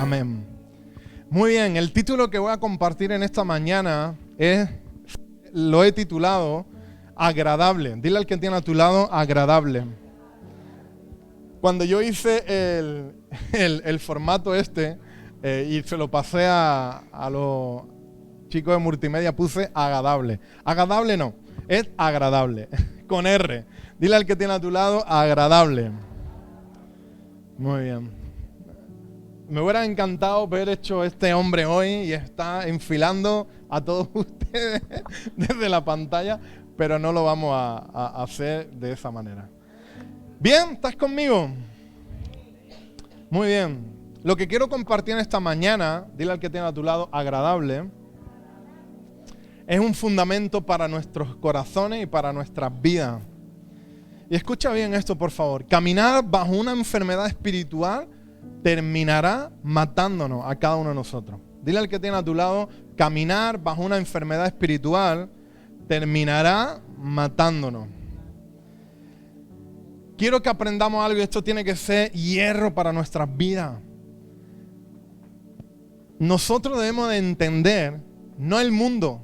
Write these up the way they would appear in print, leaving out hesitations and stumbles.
Amén. Muy bien, el título que voy a compartir en esta mañana lo he titulado Agradable. Dile al que tiene a tu lado, agradable. Cuando yo hice el formato y se lo pasé a los chicos de multimedia, puse agradable. Agradable no, es agradable, con R. Dile al que tiene a tu lado, agradable. Muy bien. Me hubiera encantado ver hecho este hombre hoy y está enfilando a todos ustedes desde la pantalla, pero no lo vamos a hacer de esa manera. Bien, ¿estás conmigo? Muy bien. Lo que quiero compartir en esta mañana, dile al que tiene a tu lado, agradable, es un fundamento para nuestros corazones y para nuestras vidas. Y escucha bien esto, por favor. Caminar bajo una enfermedad espiritual terminará matándonos a cada uno de nosotros. Dile al que tiene a tu lado, caminar bajo una enfermedad espiritual terminará matándonos. Quiero que aprendamos algo y esto tiene que ser hierro para nuestras vidas. Nosotros debemos de entender, no el mundo,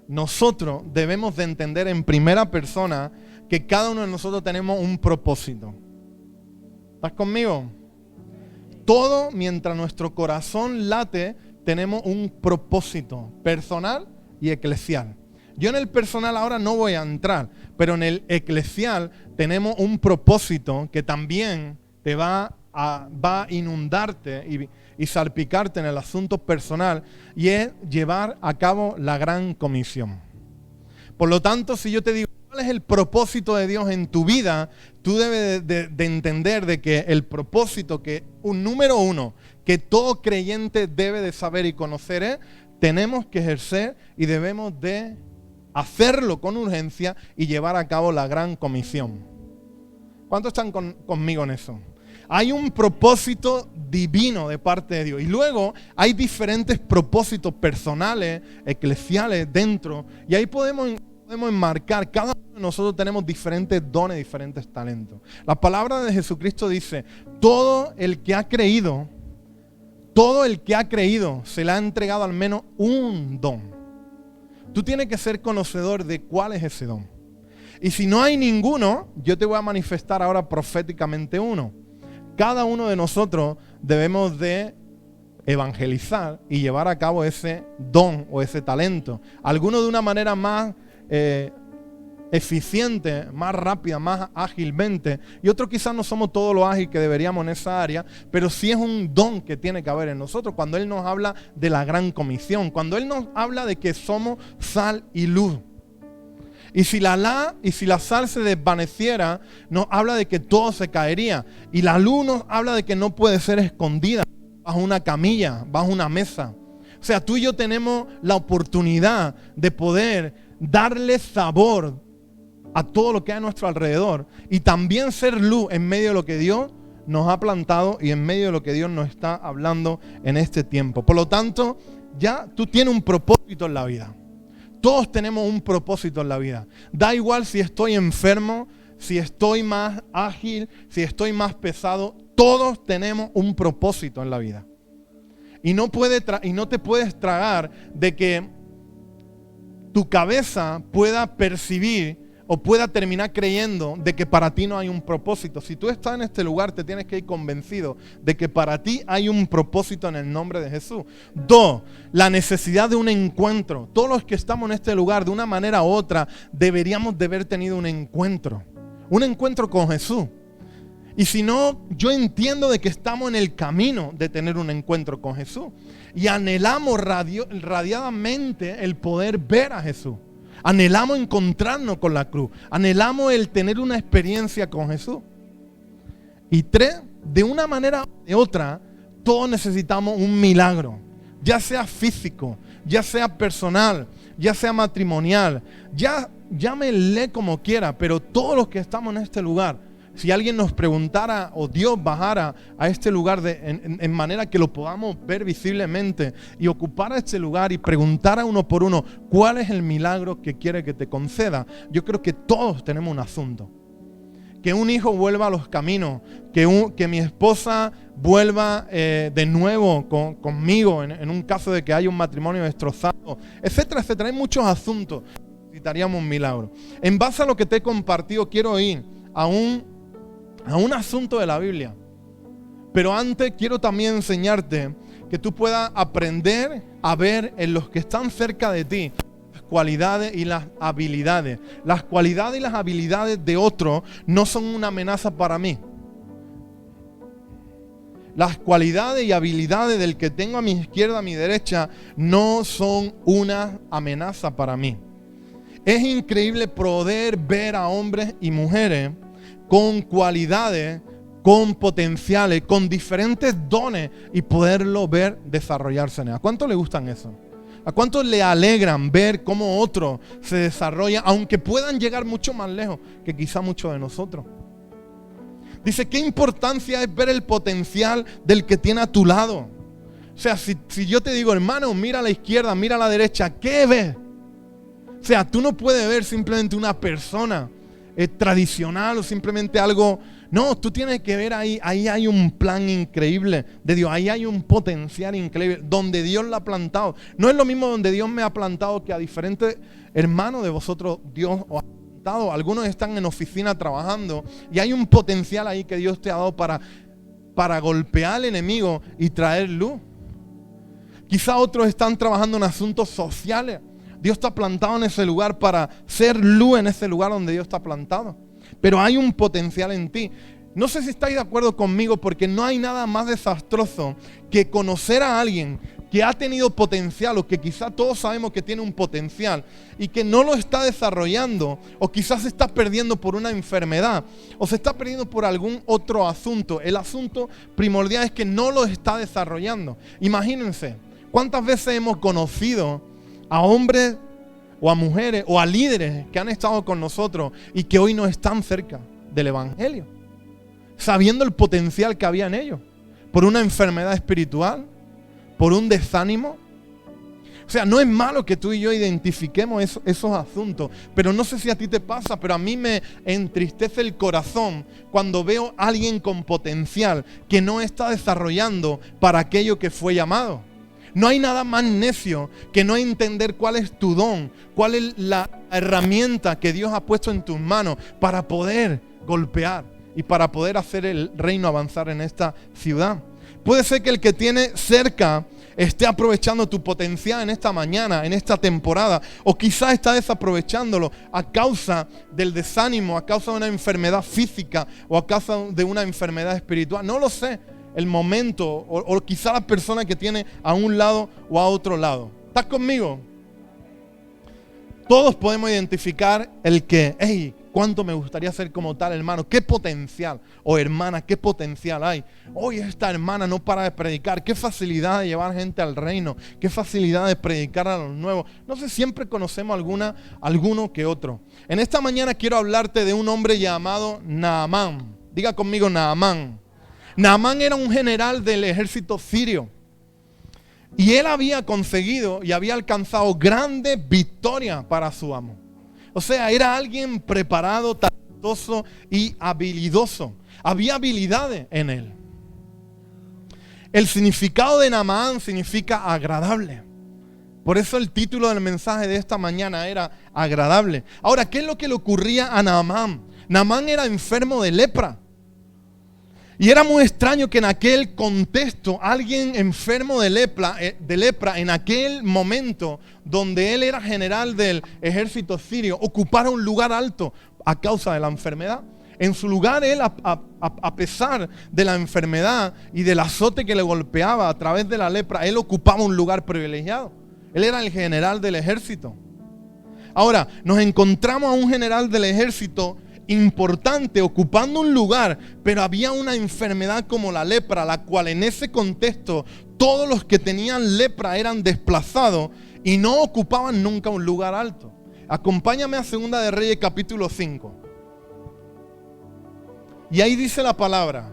nosotros debemos de entender en primera persona que cada uno de nosotros tenemos un propósito. ¿Estás conmigo? Todo mientras nuestro corazón late, tenemos un propósito personal y eclesial. Yo en el personal ahora no voy a entrar, pero en el eclesial tenemos un propósito que también te va a inundarte y salpicarte en el asunto personal, y es llevar a cabo la gran comisión. Por lo tanto, si yo te digo, ¿cuál es el propósito de Dios en tu vida? Tú debes de entender de que el propósito número uno, que todo creyente debe de saber y conocer es, tenemos que ejercer y debemos de hacerlo con urgencia y llevar a cabo la gran comisión. ¿Cuántos están conmigo en eso? Hay un propósito divino de parte de Dios. Y luego hay diferentes propósitos personales, eclesiales dentro. Y ahí podemos enmarcar, cada uno de nosotros tenemos diferentes dones, diferentes talentos. La palabra de Jesucristo dice, todo el que ha creído se le ha entregado al menos un don. Tú tienes que ser conocedor de cuál es ese don. Y si no hay ninguno, yo te voy a manifestar ahora proféticamente uno. Cada uno de nosotros debemos de evangelizar y llevar a cabo ese don o ese talento. Algunos de una manera más eficiente, más rápida, más ágilmente, y otros quizás no somos todo lo ágil que deberíamos en esa área, pero sí es un don que tiene que haber en nosotros cuando Él nos habla de la gran comisión, cuando Él nos habla de que somos sal y luz. Y si la sal se desvaneciera, nos habla de que todo se caería. Y la luz nos habla de que no puede ser escondida bajo una camilla, bajo una mesa. O sea, tú y yo tenemos la oportunidad de poder darle sabor a todo lo que hay a nuestro alrededor y también ser luz en medio de lo que Dios nos ha plantado y en medio de lo que Dios nos está hablando en este tiempo. Por lo tanto, ya tú tienes un propósito en la vida. Todos tenemos un propósito en la vida. Da igual si estoy enfermo, si estoy más ágil, si estoy más pesado. Todos tenemos un propósito en la vida. Y no te puedes tragar de que tu cabeza pueda percibir o pueda terminar creyendo de que para ti no hay un propósito. Si tú estás en este lugar, te tienes que ir convencido de que para ti hay un propósito en el nombre de Jesús. 2, la necesidad de un encuentro. Todos los que estamos en este lugar, de una manera u otra, deberíamos de haber tenido un encuentro con Jesús. Y si no, yo entiendo de que estamos en el camino de tener un encuentro con Jesús. Y anhelamos radiadamente el poder ver a Jesús. Anhelamos encontrarnos con la cruz. Anhelamos el tener una experiencia con Jesús. Y 3, de una manera u de otra, todos necesitamos un milagro. Ya sea físico, ya sea personal, ya sea matrimonial. Llámenle como quiera, pero todos los que estamos en este lugar, si alguien nos preguntara o Dios bajara a este lugar en manera que lo podamos ver visiblemente y ocupara este lugar y preguntara uno por uno cuál es el milagro que quiere que te conceda, yo creo que todos tenemos un asunto. que un hijo vuelva a los caminos, que mi esposa vuelva de nuevo conmigo en un caso de que haya un matrimonio destrozado, etcétera, etcétera. Hay muchos asuntos. Necesitaríamos un milagro. En base a lo que te he compartido, quiero ir a un asunto de la Biblia. Pero antes quiero también enseñarte que tú puedas aprender a ver en los que están cerca de ti las cualidades y las habilidades. Las cualidades y las habilidades de otro no son una amenaza para mí. Las cualidades y habilidades del que tengo a mi izquierda, a mi derecha, no son una amenaza para mí. Es increíble poder ver a hombres y mujeres con cualidades, con potenciales, con diferentes dones y poderlo ver desarrollarse en él. ¿A cuánto le gustan eso? ¿A cuánto le alegran ver cómo otros se desarrollan, aunque puedan llegar mucho más lejos que quizá muchos de nosotros? Dice, ¿qué importancia es ver el potencial del que tiene a tu lado? O sea, si yo te digo, hermano, mira a la izquierda, mira a la derecha, ¿qué ves? O sea, tú no puedes ver simplemente una persona tradicional o simplemente algo. No, tú tienes que ver ahí hay un plan increíble de Dios, ahí hay un potencial increíble, donde Dios la ha plantado. No es lo mismo donde Dios me ha plantado que a diferentes hermanos de vosotros Dios os ha plantado. Algunos están en oficina trabajando y hay un potencial ahí que Dios te ha dado para golpear al enemigo y traer luz. Quizá otros están trabajando en asuntos sociales. Dios está plantado en ese lugar para ser luz en ese lugar donde Dios está plantado. Pero hay un potencial en ti. No sé si estáis de acuerdo conmigo, porque no hay nada más desastroso que conocer a alguien que ha tenido potencial, o que quizá todos sabemos que tiene un potencial y que no lo está desarrollando, o quizás se está perdiendo por una enfermedad, o se está perdiendo por algún otro asunto. El asunto primordial es que no lo está desarrollando. Imagínense, ¿cuántas veces hemos conocido a hombres o a mujeres o a líderes que han estado con nosotros y que hoy no están cerca del evangelio, sabiendo el potencial que había en ellos, por una enfermedad espiritual, por un desánimo? O sea, no es malo que tú y yo identifiquemos esos asuntos, pero no sé si a ti te pasa, pero a mí me entristece el corazón cuando veo a alguien con potencial que no está desarrollando para aquello que fue llamado. No hay nada más necio que no entender cuál es tu don, cuál es la herramienta que Dios ha puesto en tus manos para poder golpear y para poder hacer el reino avanzar en esta ciudad. Puede ser que el que tiene cerca esté aprovechando tu potencial en esta mañana, en esta temporada, o quizás está desaprovechándolo a causa del desánimo, a causa de una enfermedad física o a causa de una enfermedad espiritual. No lo sé. El momento o quizá la persona que tiene a un lado o a otro lado. ¿Estás conmigo? Todos podemos identificar el que, hey, cuánto me gustaría ser como tal hermano, qué potencial, o hermana, qué potencial hay. Hoy esta hermana no para de predicar, qué facilidad de llevar gente al reino, qué facilidad de predicar a los nuevos. No sé, siempre conocemos alguno que otro. En esta mañana quiero hablarte de un hombre llamado Naamán. Diga conmigo, Naamán. Naamán era un general del ejército sirio y él había conseguido y había alcanzado grandes victorias para su amo. O sea, era alguien preparado, talentoso y habilidoso. Había habilidades en él. El significado de Naamán significa agradable. Por eso el título del mensaje de esta mañana era agradable. Ahora, ¿qué es lo que le ocurría a Naamán? Naamán era enfermo de lepra. Y era muy extraño que en aquel contexto alguien enfermo de lepra en aquel momento donde él era general del ejército sirio ocupara un lugar alto a causa de la enfermedad. En su lugar él, a pesar de la enfermedad y del azote que le golpeaba a través de la lepra, él ocupaba un lugar privilegiado. Él era el general del ejército. Ahora, nos encontramos a un general del ejército importante ocupando un lugar, pero había una enfermedad como la lepra, la cual en ese contexto todos los que tenían lepra eran desplazados y no ocupaban nunca un lugar alto. Acompáñame a 2 de Reyes capítulo 5 y ahí dice la palabra.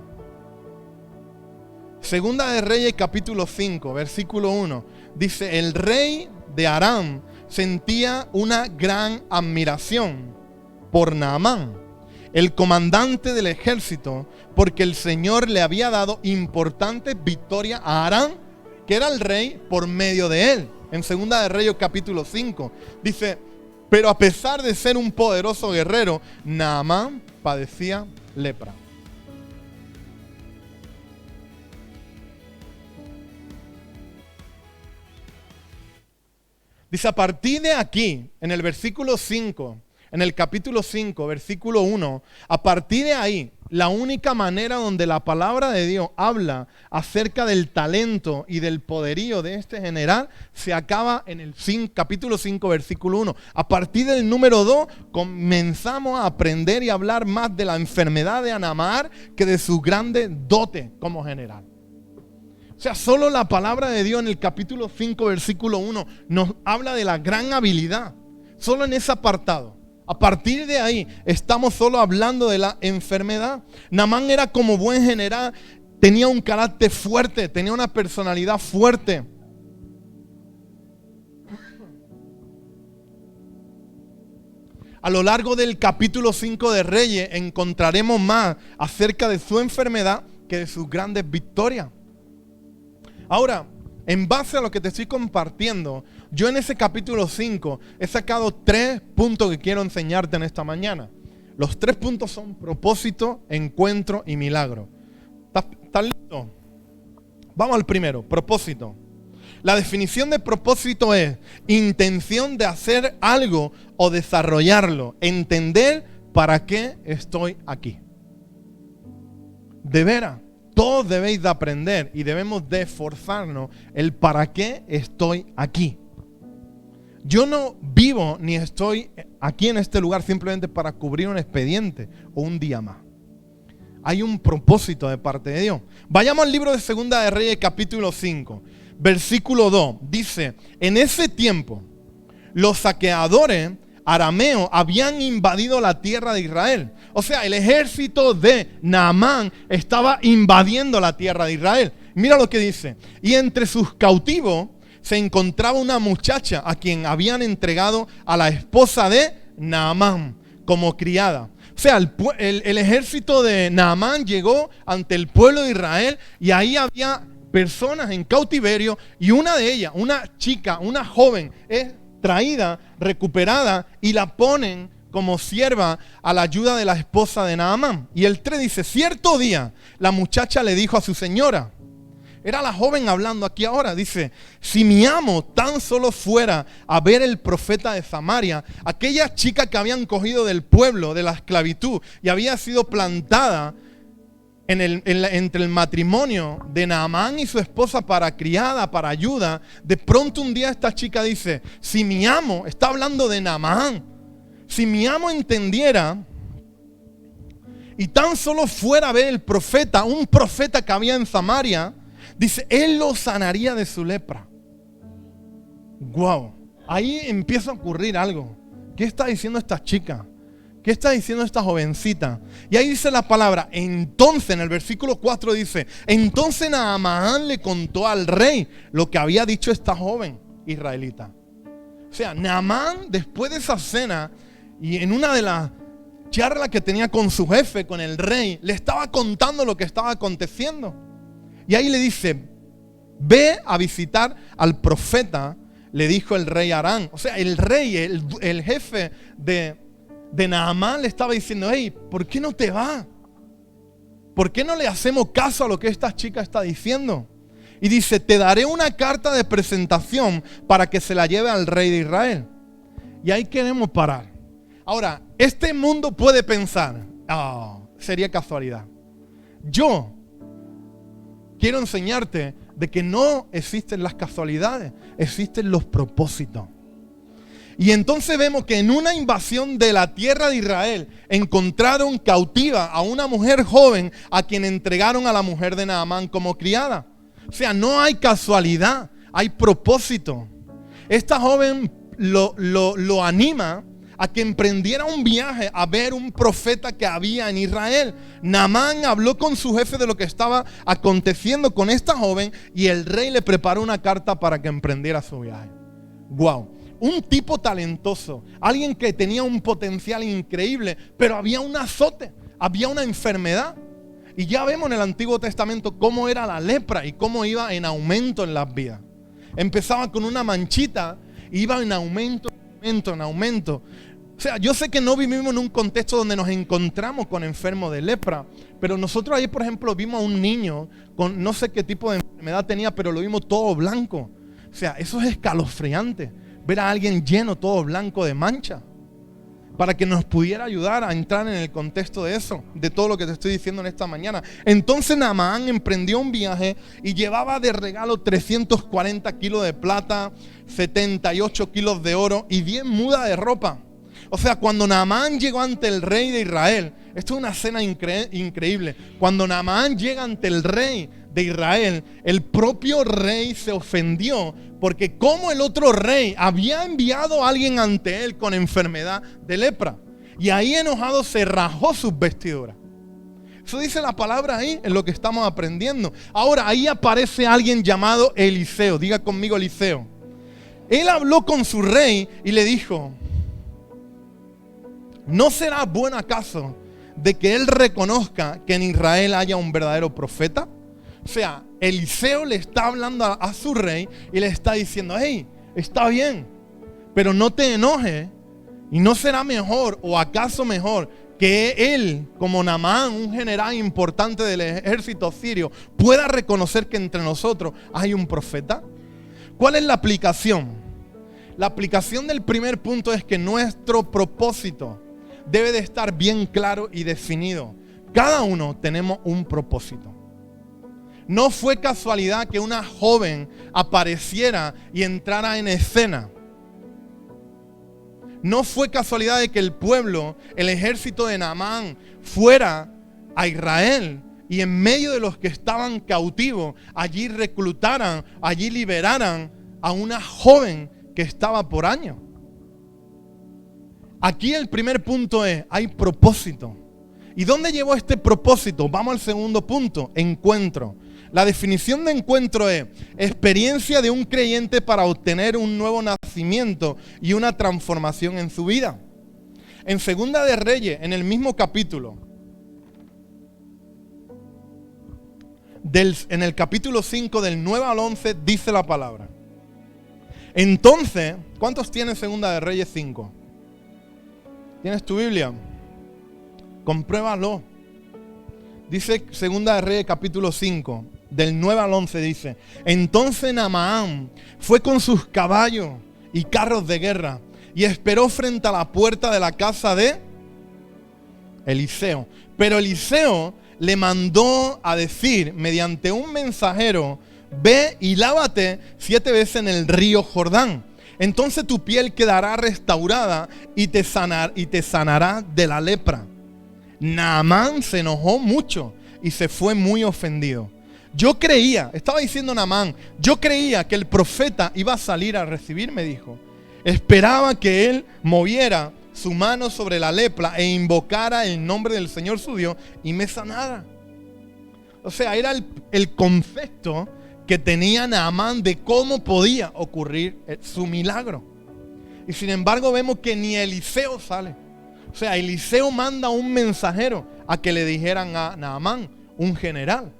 2 de Reyes capítulo 5 versículo 1 dice: el rey de Aram sentía una gran admiración por Naamán el comandante del ejército, porque el Señor le había dado importante victoria a Aram, que era el rey, por medio de él. En Segunda de Reyes capítulo 5 dice: pero a pesar de ser un poderoso guerrero, Naamán padecía lepra. Dice, a partir de aquí, en el versículo 5, en el capítulo 5, versículo 1, a partir de ahí, la única manera donde la palabra de Dios habla acerca del talento y del poderío de este general se acaba en el capítulo 5, versículo 1. A partir del número 2 comenzamos a aprender y hablar más de la enfermedad de Naamán que de su grande dote como general. O sea, solo la palabra de Dios en el capítulo 5, versículo 1 nos habla de la gran habilidad. Solo en ese apartado. A partir de ahí estamos solo hablando de la enfermedad. Naamán era como buen general, tenía un carácter fuerte, tenía una personalidad fuerte. A lo largo del capítulo 5 de Reyes encontraremos más acerca de su enfermedad que de sus grandes victorias. Ahora, en base a lo que te estoy compartiendo, yo en ese capítulo 5 he sacado 3 puntos que quiero enseñarte en esta mañana. Los 3 puntos son propósito, encuentro y milagro. ¿Estás listo? Vamos al primero, propósito. La definición de propósito es intención de hacer algo o desarrollarlo, entender para qué estoy aquí. De veras. Todos debéis de aprender y debemos de esforzarnos el para qué estoy aquí. Yo no vivo ni estoy aquí en este lugar simplemente para cubrir un expediente o un día más. Hay un propósito de parte de Dios. Vayamos al libro de Segunda de Reyes capítulo 5, versículo 2. Dice, en ese tiempo los saqueadores arameos habían invadido la tierra de Israel. O sea, el ejército de Naamán estaba invadiendo la tierra de Israel. Mira lo que dice. Y entre sus cautivos se encontraba una muchacha a quien habían entregado a la esposa de Naamán como criada. O sea, el ejército de Naamán llegó ante el pueblo de Israel y ahí había personas en cautiverio y una de ellas, una chica, una joven, es traída, recuperada y la ponen como sierva a la ayuda de la esposa de Naamán. Y el 3 dice, cierto día la muchacha le dijo a su señora, era la joven hablando aquí ahora, dice, si mi amo tan solo fuera a ver el profeta de Samaria, aquella chica que habían cogido del pueblo, de la esclavitud y había sido plantada entre el matrimonio de Naamán y su esposa para criada, para ayuda, de pronto un día esta chica dice, si mi amo, está hablando de Naamán, si mi amo entendiera y tan solo fuera a ver el profeta, un profeta que había en Samaria, dice, él lo sanaría de su lepra. Wow, ahí empieza a ocurrir algo. ¿Qué está diciendo esta chica? ¿Qué está diciendo esta jovencita? Y ahí dice la palabra, entonces en el versículo 4 dice, entonces Naamán le contó al rey lo que había dicho esta joven israelita. O sea, Naamán después de esa cena y en una de las charlas que tenía con su jefe, con el rey, le estaba contando lo que estaba aconteciendo. Y ahí le dice, ve a visitar al profeta, le dijo el rey Aram. O sea, el rey, el jefe de Naamán le estaba diciendo, hey, ¿por qué no te vas? ¿Por qué no le hacemos caso a lo que esta chica está diciendo? Y dice, te daré una carta de presentación para que se la lleve al rey de Israel. Y ahí queremos parar. Ahora, este mundo puede pensar, sería casualidad. Yo quiero enseñarte de que no existen las casualidades, existen los propósitos. Y entonces vemos que en una invasión de la tierra de Israel encontraron cautiva a una mujer joven a quien entregaron a la mujer de Naamán como criada. O sea, no hay casualidad, hay propósito. Esta joven lo anima a que emprendiera un viaje a ver un profeta que había en Israel. Naamán habló con su jefe de lo que estaba aconteciendo con esta joven y el rey le preparó una carta para que emprendiera su viaje. Wow. un tipo talentoso, alguien que tenía un potencial increíble, pero había un azote, había una enfermedad. Y ya vemos en el Antiguo Testamento cómo era la lepra y cómo iba en aumento en las vidas. Empezaba con una manchita, iba en aumento, en aumento. O sea, yo sé que no vivimos en un contexto donde nos encontramos con enfermos de lepra, pero nosotros ahí, por ejemplo, vimos a un niño con no sé qué tipo de enfermedad tenía, pero lo vimos todo blanco. O sea, eso es escalofriante, ver a alguien lleno, todo blanco de mancha, para que nos pudiera ayudar a entrar en el contexto de eso, de todo lo que te estoy diciendo en esta mañana. Entonces Naamán emprendió un viaje y llevaba de regalo 340 kilos de plata, 78 kilos de oro y 10 mudas de ropa. O sea, cuando Naamán llegó ante el rey de Israel, esto es una escena increíble. Cuando Naamán llega ante el rey de Israel, el propio rey se ofendió porque como el otro rey había enviado a alguien ante él con enfermedad de lepra. Y ahí enojado se rajó sus vestiduras. Eso dice la palabra ahí en lo que estamos aprendiendo. Ahora ahí aparece alguien llamado Eliseo. Diga conmigo Eliseo. Él habló con su rey y le dijo: ¿no será bueno acaso de que él reconozca que en Israel haya un verdadero profeta? O sea, Eliseo le está hablando a su rey y le está diciendo: hey, está bien, pero no te enojes. ¿Y no será mejor o acaso mejor que él, como Naamán, un general importante del ejército sirio, pueda reconocer que entre nosotros hay un profeta? ¿Cuál es la aplicación? La aplicación del primer punto es que nuestro propósito debe de estar bien claro y definido. Cada uno tenemos un propósito. No fue casualidad que una joven apareciera y entrara en escena. No fue casualidad de que el pueblo, el ejército de Naamán, fuera a Israel y en medio de los que estaban cautivos, allí reclutaran, allí liberaran a una joven que estaba por años. Aquí el primer punto es: hay propósito. ¿Y dónde llevó este propósito? Vamos al segundo punto: encuentro. La definición de encuentro es experiencia de un creyente para obtener un nuevo nacimiento y una transformación en su vida. En Segunda de Reyes, en el mismo capítulo, en el capítulo 5 del 9 al 11, dice la palabra. Entonces, ¿cuántos tienen Segunda de Reyes 5? ¿Tienes tu Biblia? Compruébalo. Dice Segunda de Reyes capítulo 5, del 9 al 11 dice: entonces Naamán fue con sus caballos y carros de guerra y esperó frente a la puerta de la casa de Eliseo. Pero Eliseo le mandó a decir mediante un mensajero: ve y lávate 7 veces en el río Jordán. Entonces tu piel quedará restaurada y te sanará de la lepra. Naamán se enojó mucho y se fue muy ofendido. Estaba diciendo Naamán, yo creía que el profeta iba a salir a recibirme, dijo. Esperaba que él moviera su mano sobre la lepra e invocara el nombre del Señor su Dios y me sanara. O sea, era el concepto que tenía Naamán de cómo podía ocurrir su milagro. Y sin embargo vemos que ni Eliseo sale. O sea, Eliseo manda un mensajero a que le dijeran a Naamán, un general.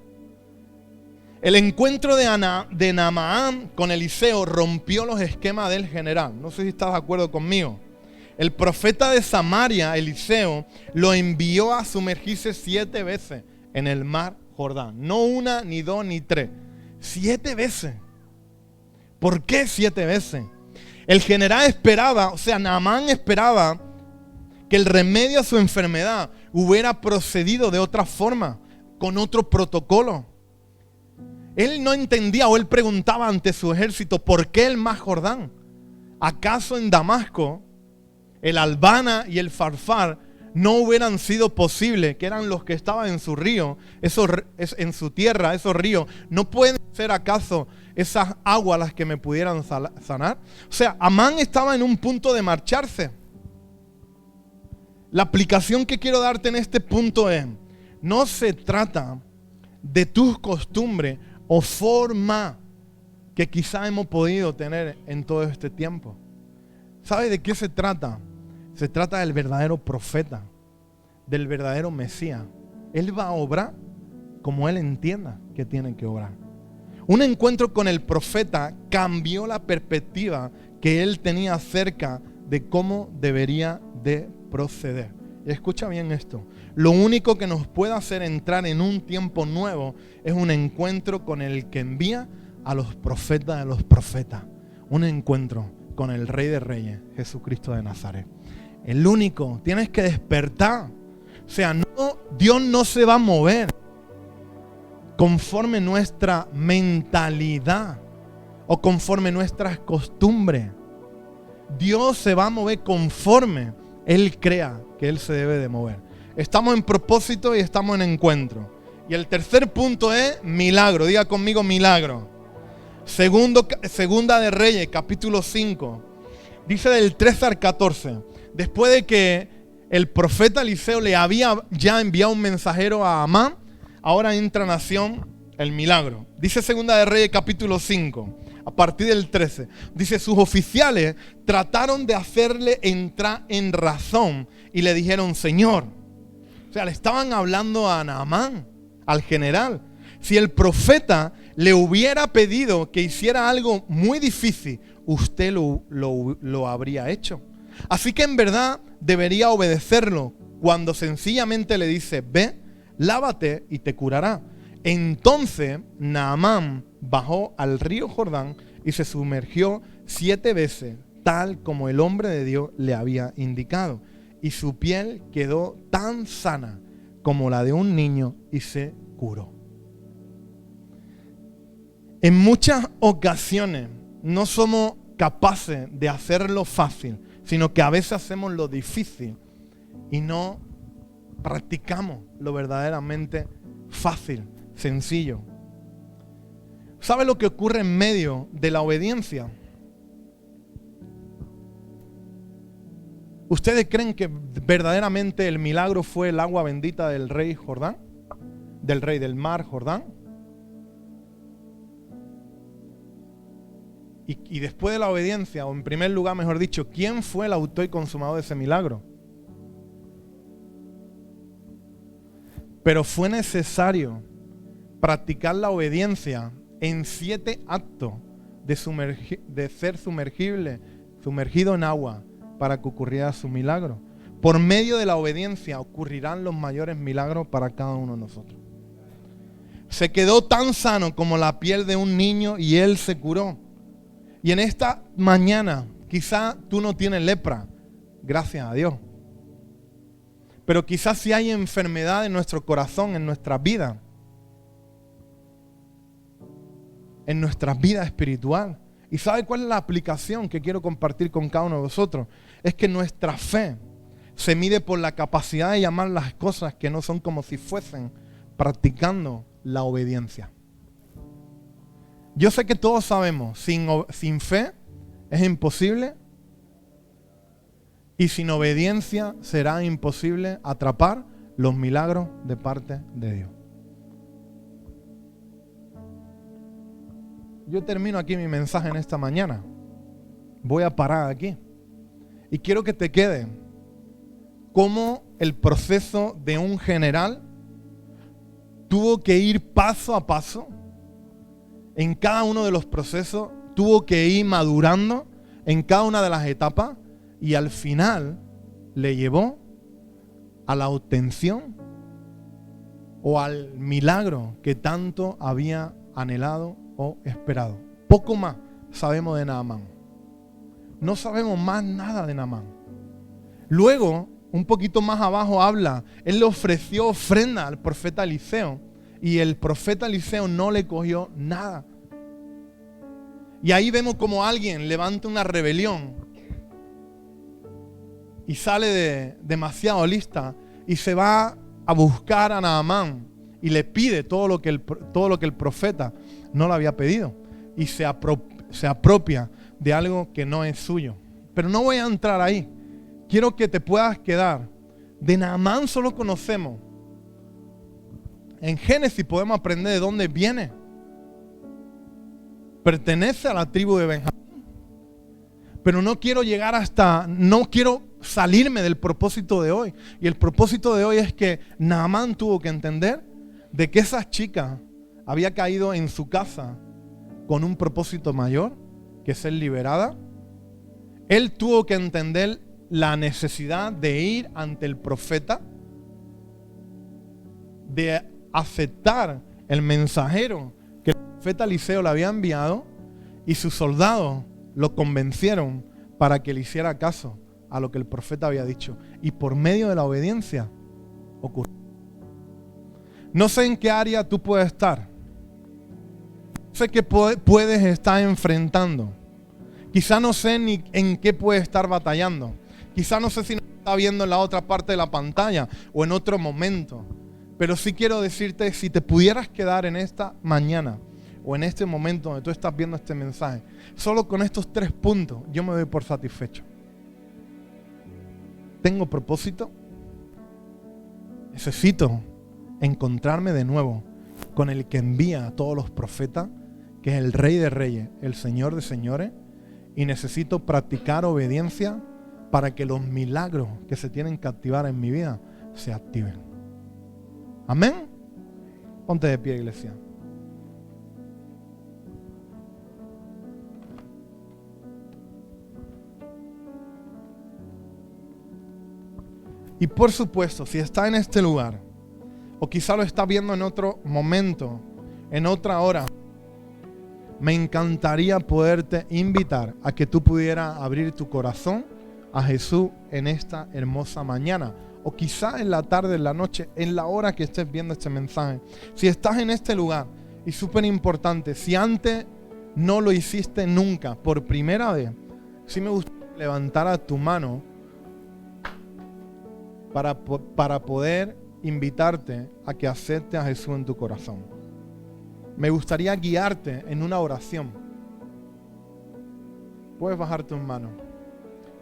El encuentro de Naamán con Eliseo rompió los esquemas del general. No sé si estás de acuerdo conmigo. El profeta de Samaria, Eliseo, lo envió a sumergirse 7 veces en el mar Jordán. No 1, ni 2, ni 3. 7 veces. ¿Por qué 7 veces? El general esperaba, o sea, Naamán esperaba que el remedio a su enfermedad hubiera procedido de otra forma, con otro protocolo. Él no entendía, o él preguntaba ante su ejército: ¿por qué el mar Jordán? ¿Acaso en Damasco el Albana y el Farfar no hubieran sido posibles, que eran los que estaban en su río, en su tierra, esos ríos? ¿No pueden ser acaso esas aguas las que me pudieran sanar? O sea, Amán estaba en un punto de marcharse. La aplicación que quiero darte en este punto es: no se trata de tus costumbres o forma que quizá hemos podido tener en todo este tiempo. ¿Sabe de qué se trata? Se trata del verdadero profeta, del verdadero Mesías. Él va a obrar como Él entienda que tiene que obrar. Un encuentro con el profeta cambió la perspectiva que él tenía acerca de cómo debería de proceder. Y escucha bien esto. Lo único que nos puede hacer entrar en un tiempo nuevo es un encuentro con el que envía a los profetas de los profetas. Un encuentro con el Rey de Reyes, Jesucristo de Nazaret. El único, tienes que despertar. O sea, no, Dios no se va a mover conforme nuestra mentalidad o conforme nuestras costumbres. Dios se va a mover conforme Él crea que Él se debe de mover. Estamos en propósito y estamos en encuentro. Y el tercer punto es milagro. Diga conmigo milagro. Segunda de Reyes, capítulo 5. Dice del 13 al 14. Después de que el profeta Eliseo le había ya enviado un mensajero a Amán, ahora entra en acción el milagro. Dice Segunda de Reyes capítulo 5, a partir del 13. Dice, sus oficiales trataron de hacerle entrar en razón y le dijeron, Señor. O sea, le estaban hablando a Naamán, al general. Si el profeta le hubiera pedido que hiciera algo muy difícil, usted lo habría hecho. Así que en verdad debería obedecerlo cuando sencillamente le dice, ve, lávate y te curará. Entonces Naamán bajó al río Jordán y se sumergió 7 veces, tal como el hombre de Dios le había indicado. Y su piel quedó tan sana como la de un niño y se curó. En muchas ocasiones no somos capaces de hacerlo fácil, sino que a veces hacemos lo difícil y no practicamos lo verdaderamente fácil, sencillo. ¿Sabe lo que ocurre en medio de la obediencia? ¿Ustedes creen que verdaderamente el milagro fue el agua bendita del rey Jordán? Del rey del mar Jordán. Y después de la obediencia, o en primer lugar, mejor dicho, ¿quién fue el autor y consumador de ese milagro? Pero fue necesario practicar la obediencia en 7 actos de ser sumergido en agua para que ocurriera su milagro. Por medio de la obediencia ocurrirán los mayores milagros para cada uno de nosotros. Se quedó tan sano como la piel de un niño y él se curó. Y en esta mañana, quizá tú no tienes lepra, gracias a Dios. Pero quizás sí hay enfermedad en nuestro corazón, en nuestra vida. En nuestra vida espiritual. ¿Y sabe cuál es la aplicación que quiero compartir con cada uno de vosotros? Es que nuestra fe se mide por la capacidad de llamar las cosas que no son como si fuesen, practicando la obediencia. Yo sé que todos sabemos, sin fe es imposible y sin obediencia será imposible atrapar los milagros de parte de Dios. Yo termino aquí mi mensaje en esta mañana. Voy a parar aquí. Y quiero que te quede cómo el proceso de un general tuvo que ir paso a paso. En cada uno de los procesos tuvo que ir madurando en cada una de las etapas y al final le llevó a la obtención o al milagro que tanto había anhelado o esperado. Poco más sabemos de Naamán. No sabemos más nada de Naamán. Luego, un poquito más abajo habla, él le ofreció ofrenda al profeta Eliseo y el profeta Eliseo no le cogió nada. Y ahí vemos como alguien levanta una rebelión y sale demasiado lista y se va a buscar a Naamán y le pide todo lo que el profeta no le había pedido y se apropia de algo que no es suyo. Pero no voy a entrar ahí. Quiero que te puedas quedar. De Naamán solo conocemos. En Génesis podemos aprender de dónde viene. Pertenece a la tribu de Benjamín. pero no quiero no quiero salirme del propósito de hoy. Y el propósito de hoy es que Naamán tuvo que entender de que esa chica había caído en su casa con un propósito mayor, que es ser liberada. Él tuvo que entender la necesidad de ir ante el profeta, de aceptar el mensajero que el profeta Eliseo le había enviado, y sus soldados lo convencieron para que le hiciera caso a lo que el profeta había dicho. Y por medio de la obediencia ocurrió. No sé en qué área tú puedes estar. No sé qué puedes estar enfrentando. Quizá no sé ni en qué puedes estar batallando. Quizá no sé si nos está viendo en la otra parte de la pantalla o en otro momento. Pero sí quiero decirte, si te pudieras quedar en esta mañana o en este momento donde tú estás viendo este mensaje, solo con estos 3 puntos yo me doy por satisfecho. Tengo propósito. Necesito encontrarme de nuevo con el que envía a todos los profetas, que es el Rey de Reyes, el Señor de Señores, y necesito practicar obediencia para que los milagros que se tienen que activar en mi vida se activen. Amén. Ponte de pie, iglesia. Y por supuesto, si está en este lugar, o quizá lo está viendo en otro momento, en otra hora, me encantaría poderte invitar a que tú pudieras abrir tu corazón a Jesús en esta hermosa mañana, o quizá en la tarde, en la noche, en la hora que estés viendo este mensaje. Si estás en este lugar, y súper importante, si antes no lo hiciste nunca, por primera vez, sí me gustaría que levantaras tu mano para poder invitarte a que aceptes a Jesús en tu corazón. Me gustaría guiarte en una oración. Puedes bajar tus manos.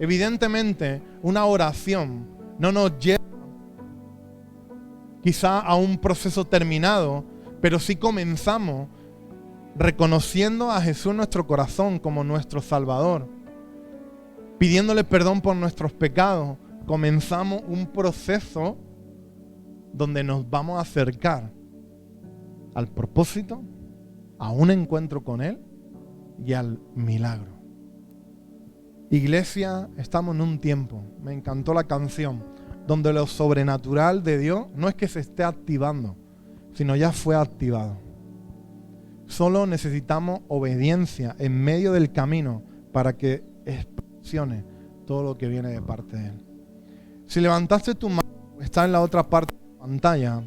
Evidentemente, una oración no nos lleva quizá a un proceso terminado, pero sí comenzamos reconociendo a Jesús en nuestro corazón como nuestro Salvador, pidiéndole perdón por nuestros pecados. Comenzamos un proceso donde nos vamos a acercar al propósito, a un encuentro con Él y al milagro. Iglesia, estamos en un tiempo, me encantó la canción, donde lo sobrenatural de Dios no es que se esté activando, sino ya fue activado. Solo necesitamos obediencia en medio del camino para que explosione todo lo que viene de parte de Él. Si levantaste tu mano, está en la otra parte de la pantalla,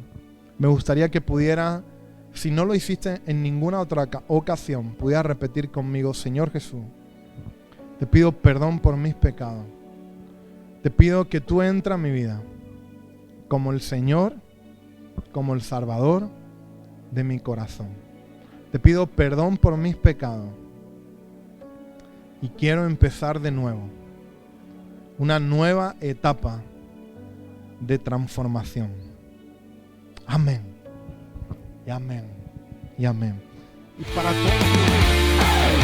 me gustaría que pudiera, si no lo hiciste en ninguna otra ocasión, pudiera repetir conmigo: Señor Jesús, te pido perdón por mis pecados. Te pido que tú entres a mi vida como el Señor, como el Salvador de mi corazón. Te pido perdón por mis pecados y quiero empezar de nuevo. Una nueva etapa de transformación. Amén. Y amén. Y amén. Y para todos.